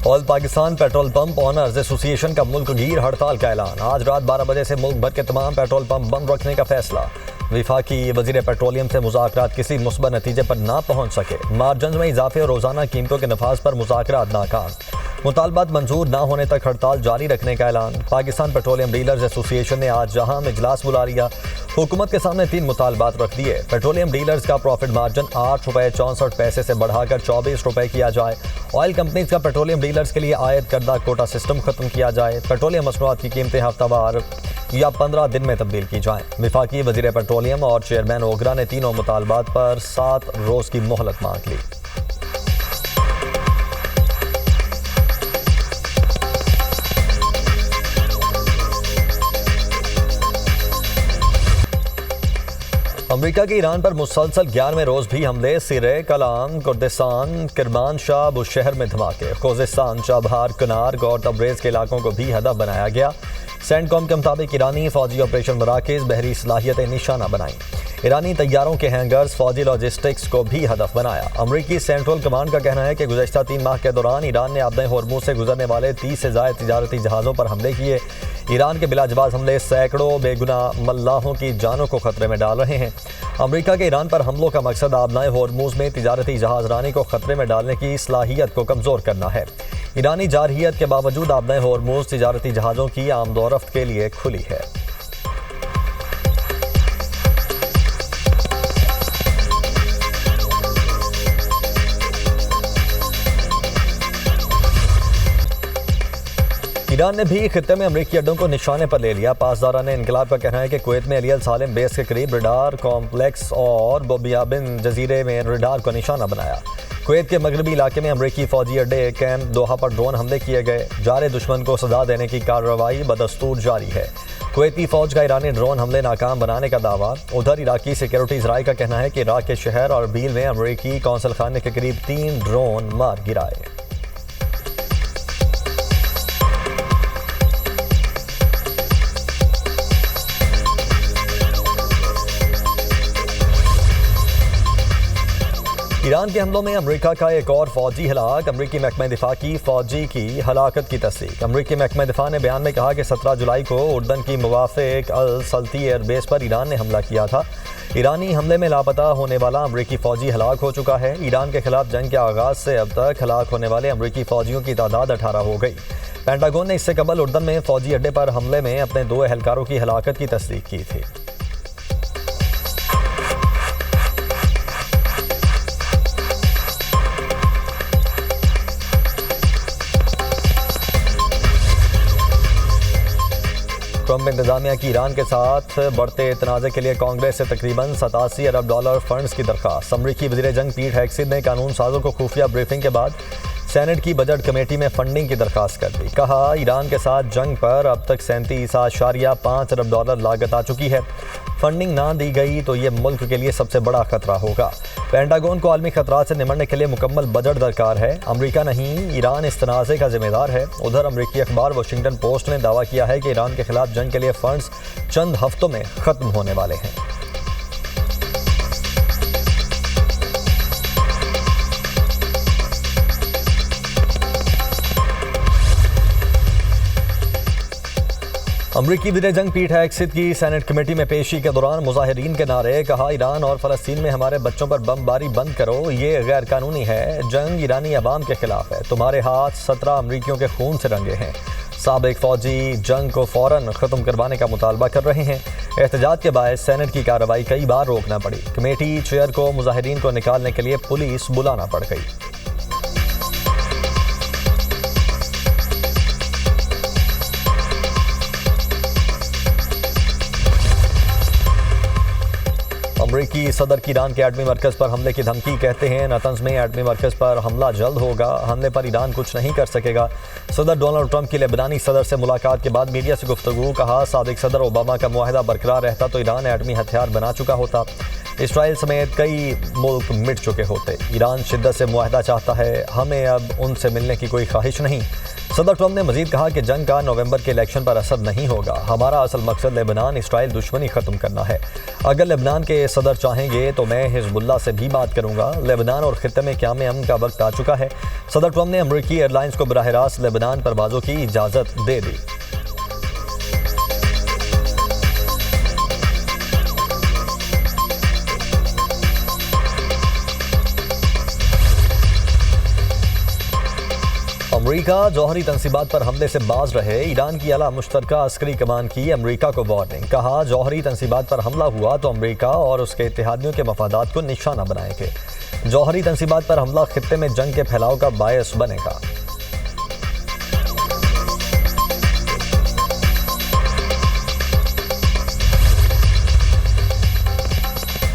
All Pakistan petrol pump owners association का मुल्क गिर हड़ताल का ऐलान। आज रात 12 बजे से मुल्क भर के तमाम पेट्रोल पंप बंद रखने का फैसला। विफाकी वजीर पेट्रोलियम से मुज़ाकरात किसी मुस्बत नतीजे पर ना पहुंच सके। मार्जिन में इजाफे और रोजाना कीमतों के नफाज पर मुज़ाकरात नाकाम। मुतालबात मंजूर ना होने तक हड़ताल जारी रखने का ऐलान। पाकिस्तान पेट्रोलियम डीलर्स एसोसिएशन ने आज जहां में इजलास बुला लिया। हुकूमत के सामने 3 मुतालबात रख दिए। पेट्रोलियम डीलर्स का प्रॉफिट मार्जिन 8 रुपये 64 पैसे से बढ़ाकर 24 रुपये किया जाए। ऑयल कंपनीज का पेट्रोलियम डीलर्स के लिए आयद करदा कोटा सिस्टम खत्म किया जाए। पेट्रोलियम मसनूआत की कीमतें हफ्तावार या 15 दिन में तब्दील की जाएं। विफाकी वजीर पेट्रोलियम और चेयरमैन ओगरा ने तीनों मुतालबात पर 7 रोज की मोहलत मांग ली। अमेरिका के ईरान पर मुसलसल 11वें रोज भी हमले। सिरे, कलाम, कुर्दिस्तान, किरमानशाह, बुशहर में धमाके। खोजिस्तान, चाबहार, कनार, गौर तबरेज के इलाकों को भी हदफ बनाया गया। सेंटकॉम के मुताबिक ईरानी फौजी ऑपरेशन मराकज़ बहरी सलाहियतें निशाना बनाई। ईरानी तैयारों के हैंगर्स, फौजी लॉजिस्टिक्स को भी हदफ बनाया। अमरीकी सेंट्रल कमांड का कहना है कि गुज़श्ता 3 माह के दौरान ईरान ने आबे होर्मुज़ से गुजरने वाले 30 से ज़ायद तिजारती जहाज़ों पर हमले किए। ईरान के बिलाजवाब हमले सैकड़ों बेगुनाह मल्लाहों की जानों को खतरे में डाल रहे हैं। अमरीका के ईरान पर हमलों का मकसद आबनाए होर्मुज़ में तिजारती जहाज़ रानी को खतरे में डालने की सलाहियत को कमज़ोर करना है। ईरानी जारहियत के बावजूद आबनाए होर्मुज़ तिजारती जहाज़ों की आमदोरफ्त के लिए खुली है। ईरान ने भी खित्ते में अमरीकी अड्डों को निशाने पर ले लिया। पासदारान इनकलाब का कहना है कि कुवैत में अली अल सालेम बेस के करीब रडार कॉम्प्लेक्स और बोबियाबिन जजीरे में रडार को निशाना बनाया। कुवैत के मगरबी इलाके में अमरीकी फौजी अड्डे कैंप दोहा पर ड्रोन हमले किए गए। जारे दुश्मन को सजा देने की कार्रवाई बदस्तूर जारी है। कुवैती फौज का ईरानी ड्रोन हमले नाकाम बनाने का दावा। उधर इराकी सिक्योरिटी ज़राए का कहना है कि इराक के शहर और बील में अमरीकी कौंसल खाने के करीब 3 ड्रोन मार गिराए। ईरान के हमलों में अमरीका का एक और फौजी हलाक। अमरीकी महकमा दिफा की फौजी की हलाकत की तस्दीक। अमरीकी महकमा दिफा ने बयान में कहा कि 17 जुलाई को उर्दन की मुवाफिक अल सल्ती एयरबेस पर ईरान ने हमला किया था। ईरानी हमले में लापता होने वाला अमरीकी फौजी हलाक हो चुका है। ईरान के खिलाफ जंग के आगाज से अब तक हलाक होने वाले अमरीकी फौजियों की तादाद 18 हो गई। पेंटागन ने इससे कबल उर्दन में फौजी अड्डे पर हमले में अपने 2 एहलकारों की हलाकत की तस्दीक की थी। ट्रंप इंतजामिया की ईरान के साथ बढ़ते तनाज़े के लिए कांग्रेस से तकरीबन $87 अरब फंड्स की दरख्वास्त। अमरीकी वज़ीर जंग पीट हेगसेथ ने कानून साजों को खुफिया ब्रीफिंग के बाद सेनेट की बजट कमेटी में फंडिंग की दरख्वास्त कर दी। कहा, ईरान के साथ जंग पर अब तक $37.5 अरब लागत आ चुकी है। फंडिंग ना दी गई तो ये मुल्क के लिए सबसे बड़ा खतरा होगा। पेंटागन को आलमी खतरात से निमटने के लिए मुकम्मल बजट दरकार है। अमरीका नहीं, ईरान इस तनाज़े का जिम्मेदार है। उधर अमरीकी अखबार वाशिंगटन पोस्ट ने दावा किया है कि ईरान के खिलाफ जंग के लिए फंड्स चंद हफ्तों में ख़त्म होने वाले हैं। अमरीकी वज़ीर जंग पीट हेगसेथ की सेनेट कमेटी में पेशी के दौरान मुजाहिरीन के नारे। कहा, ईरान और फ़लस्तीन में हमारे बच्चों पर बमबारी बंद करो, ये गैर कानूनी है। जंग ईरानी अवाम के खिलाफ है। तुम्हारे हाथ 17 अमरीकियों के खून से रंगे हैं। साबिक फौजी जंग को फ़ौरन ख़त्म करवाने का मुतालबा कर रहे हैं। एहतजाज के बायस सेनेट की कार्रवाई कई बार रोकना पड़ी। कमेटी चेयर को मुजाहिरीन को निकालने के लिए पुलिस बुलाना पड़ गई। अमरीकी सदर की ईरान के एटमी मरकज़ पर हमले की धमकी। कहते हैं, नतंज में एटमी मरकज़ पर हमला जल्द होगा। हमले पर ईरान कुछ नहीं कर सकेगा। सदर डोनाल्ड ट्रंप की लेबनानी सदर से मुलाकात के बाद मीडिया से गुफ्तगू। कहा, साबिक सदर ओबामा का मुआहदा बरकरार रहता तो ईरान एटमी हथियार बना चुका होता। इसराइल समेत कई मुल्क मिट चुके होते। ईरान शिद्दत से मुआहदा चाहता है, हमें अब उनसे मिलने की कोई ख्वाहिश नहीं। सदर ट्रंप ने मजीद कहा कि जंग का नवंबर के इलेक्शन पर असर नहीं होगा। हमारा असल मकसद लेबनान इसराइल दुश्मनी ख़त्म करना है। अगर लेबनान के सदर चाहेंगे तो मैं हिजबुल्लाह से भी बात करूंगा। लेबनान और खित्ते में क़याम अमन का वक्त आ चुका है। सदर ट्रंप ने अमरीकी एयरलाइंस को बराह रास्त लेबनान परवाज़ों की इजाज़त दे दी। अमरीका जौहरी तनसीबात पर हमले से बाज रहे। ईरान की आला मुश्तरका अस्करी कमान की अमरीका को वार्निंग। कहा, जौहरी तनसीबात पर हमला हुआ तो अमरीका और उसके इत्तेहादियों के मफादात को निशाना बनाएंगे। जौहरी तनसीबात पर हमला खित्ते में जंग के फैलाव का बायस बनेगा।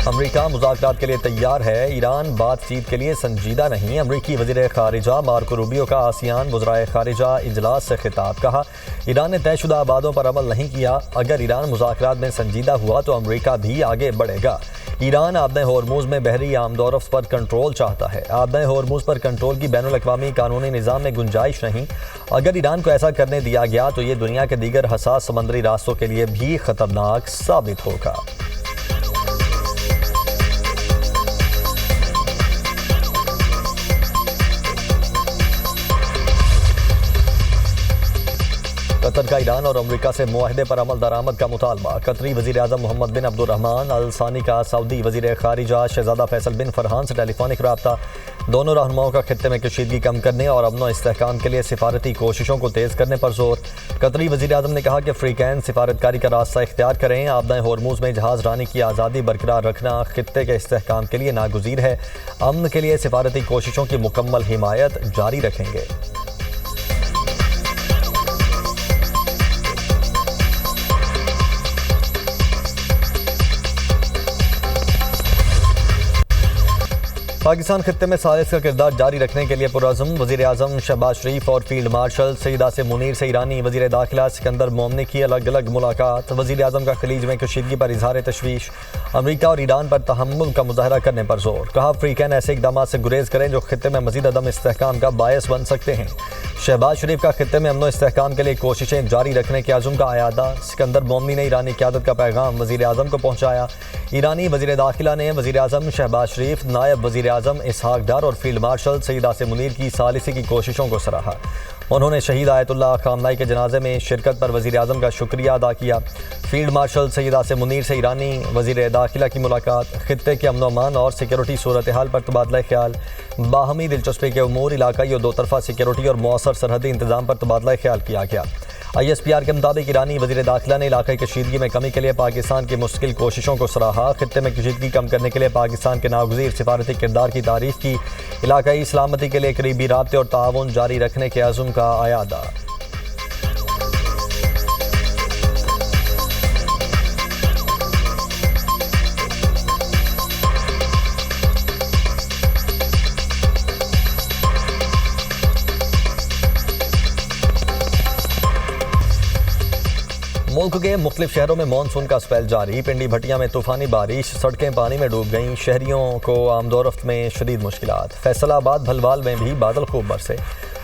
अमरीका मुज़ाकरात के लिए तैयार है। ईरान बातचीत के लिए संजीदा नहीं। अमरीकी वज़ीर ख़ारिजा मार्को रूबियो का आसियान वज़राए ख़ारिजा इजलास से खिताब। कहा, ईरान ने तयशुदा आबादों पर अमल नहीं किया। अगर ईरान मुज़ाकरात में संजीदा हुआ तो अमरीका भी आगे बढ़ेगा। ईरान आबने होर्मुज़ में बहरी आमदोरफ्त पर कंट्रोल चाहता है। आबने होर्मुज़ पर कंट्रोल की बैनुल-अक़वामी कानूनी निज़ाम में गुंजाइश नहीं। अगर ईरान को ऐसा करने दिया गया तो ये दुनिया के दीगर हसास समंदरी रास्तों के लिए भी ख़तरनाक साबित होगा। कतर का ईरान और अमरीका से मुआहदे पर अमल दरामद का मुतालबा। कतरी वज़ीर आज़म मोहम्मद बिन अब्दुर्रहमान अल सानी का सऊदी वज़ीर ख़ारिजा शहज़ादा फैसल बिन फरहान से टेलीफोनिक रब्ता। दोनों रहनुमाओं का खित्ते में कशीदगी कम करने और अमन व इस्तेहकाम के लिए सिफारती कोशिशों को तेज़ करने पर जोर। कतरी वज़ीर आज़म ने कहा कि अफ्रीकैन सिफारतकारी का रास्ता इख्तियार करें। आबदाए होर्मुज़ में जहाज़ रानी की आज़ादी बरकरार रखना खित्ते के इस्तेहकाम के लिए नागुज़ीर है। अमन के लिए सिफारती कोशिशों की मुकम्मल हिमायत जारी रखेंगे। पाकिस्तान खित्ते में सालिस का किरदार जारी रखने के लिए पुरअज़्म। वज़ीर आज़म शहबाज शरीफ और फील्ड मार्शल सईद आसिम मुनीर से ईरानी वज़ीर दाखिला सिकंदर मोमनी की अलग अलग मुलाकात। वज़ीर आज़म का खलीज में कशीदगी पर इजहार तशवीश। अमरीका और ईरान पर तहम्मुल का मुज़ाहरा करने पर जोर। कहा, अफ्रीकैन ऐसे इक़दाम से गुरेज करें जो खित्ते में मज़ीद अदम इस्तेहकाम का बायस बन सकते हैं। शहबाज शरीफ का खित्ते में अमन इस्तेहकाम के लिए कोशिशें जारी रखने के अज़्म का आयादा। सिकंदर मोमनी ने ईरानी क़यादत का पैगाम वज़ीर आज़म को पहुँचाया। ईरानी वज़ीर दाखिला ने वज़ीर आज़म शहबाज शरीफ, नायब वज़ीर आज़म इसहाक डार और फील्ड मार्शल सईद आसिम मुनीर की सालिसी की कोशिशों को सराहा। उन्होंने शहीद आयतुल्लाह खामनाई के जनाजे में शिरकत पर वज़ीर आज़म का शुक्रिया अदा किया। फील्ड मार्शल सईद आसिम मुनीर से ईरानी वज़ीर दाखिला की मुलाकात। खित्ते के अमन अमान और सिक्योरिटी सूरत हाल पर तबादला ख्याल। बाहमी दिलचस्पी के उमूर, इलाकाई और दो तरफा सिक्योरिटी और मौसर सरहदी इंतजाम पर तबादला ख्याल किया गया। ISPR के मुताबिक ईरानी वज़ीर दाखिला ने इलाक़ाई कशीदगी में कमी के लिए पाकिस्तान की मुश्किल कोशिशों को सराहा। खित्ते में कशीदगी कम करने के लिए पाकिस्तान के नागुज़ीर सिफारती किरदार की तारीफ़ की। इलाक़ाई सलामती के लिए करीबी राब्ते और ताउन जारी रखने के अज़्म का आयादा। मुल्क के मुख्तलिफ शहरों में मानसून का स्पेल जारी। पिंडी भटिया में तूफानी बारिश, सड़कें पानी में डूब गईं। शहरियों को आमदोरफ्त में शदीद मुश्किलात। फैसलाबाद भलवाल में भी बादल खूब बरसे।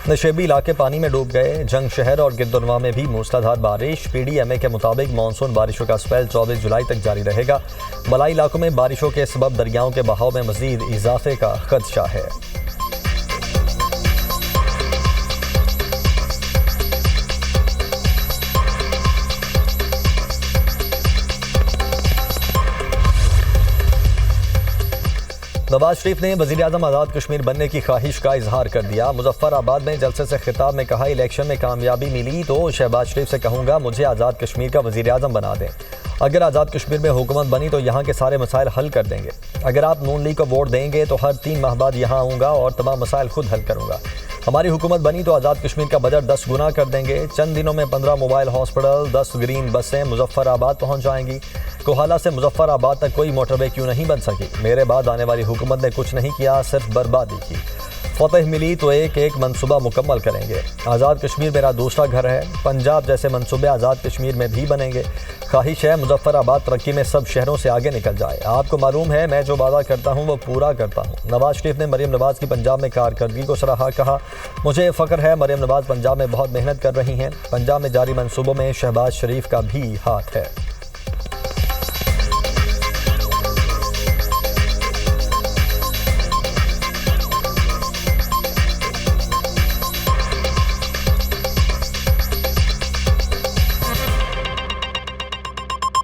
नशेबी इलाके पानी में डूब गए। जंग शहर और गिरदुनवा में भी मूसलाधार बारिश। PDMA के मुताबिक मानसून बारिशों का स्पेल 24 जुलाई तक जारी रहेगा। मलाई इलाकों में बारिशों के सबब दरियाओं के बहाव में मजीद इजाफे का खदशा है। नवाज शरीफ ने वज़ीर आज़म आज़ाद कश्मीर बनने की ख्वाहिश का इजहार कर दिया। मुजफ्फराबाद में जलसे से खिताब में कहा, इलेक्शन में कामयाबी मिली तो शहबाज शरीफ से कहूँगा मुझे आज़ाद कश्मीर का वज़ीर आज़म बना दें। अगर आज़ाद कश्मीर में हुकूमत बनी तो यहाँ के सारे मसाइल हल कर देंगे। अगर आप नून लीग को वोट देंगे तो हर 3 माह बाद यहाँ आऊँगा और तमाम मसाइल खुद हल करूँगा। हमारी हुकूमत बनी तो आज़ाद कश्मीर का बजट 10 गुना कर देंगे। चंद दिनों में 15 मोबाइल हॉस्पिटल, 10 ग्रीन बसें मुजफ्फराबाद पहुँच जाएंगी। कोहाला से मुजफ्फराबाद तक कोई मोटरवे क्यों नहीं बन सकी? मेरे बाद आने वाली हुकूमत ने कुछ नहीं किया, सिर्फ बर्बादी की। फतह मिली तो एक एक मंसूबा मुकम्मल करेंगे। आज़ाद कश्मीर मेरा दूसरा घर है। पंजाब जैसे मंसूबे आज़ाद कश्मीर में भी बनेंगे। ख्वाहिश है मुजफ्फराबाद तरक्की में सब शहरों से आगे निकल जाए। आपको मालूम है मैं जो वादा करता हूँ वो पूरा करता हूँ। नवाज शरीफ ने मरीम नवाज की पंजाब में कारकर्दगी को सराहा। कहा, मुझे फ़ख्र है मरीम नवाज पंजाब में बहुत मेहनत कर रही हैं। पंजाब में जारी मंसूबों में शहबाज शरीफ का भी हाथ है।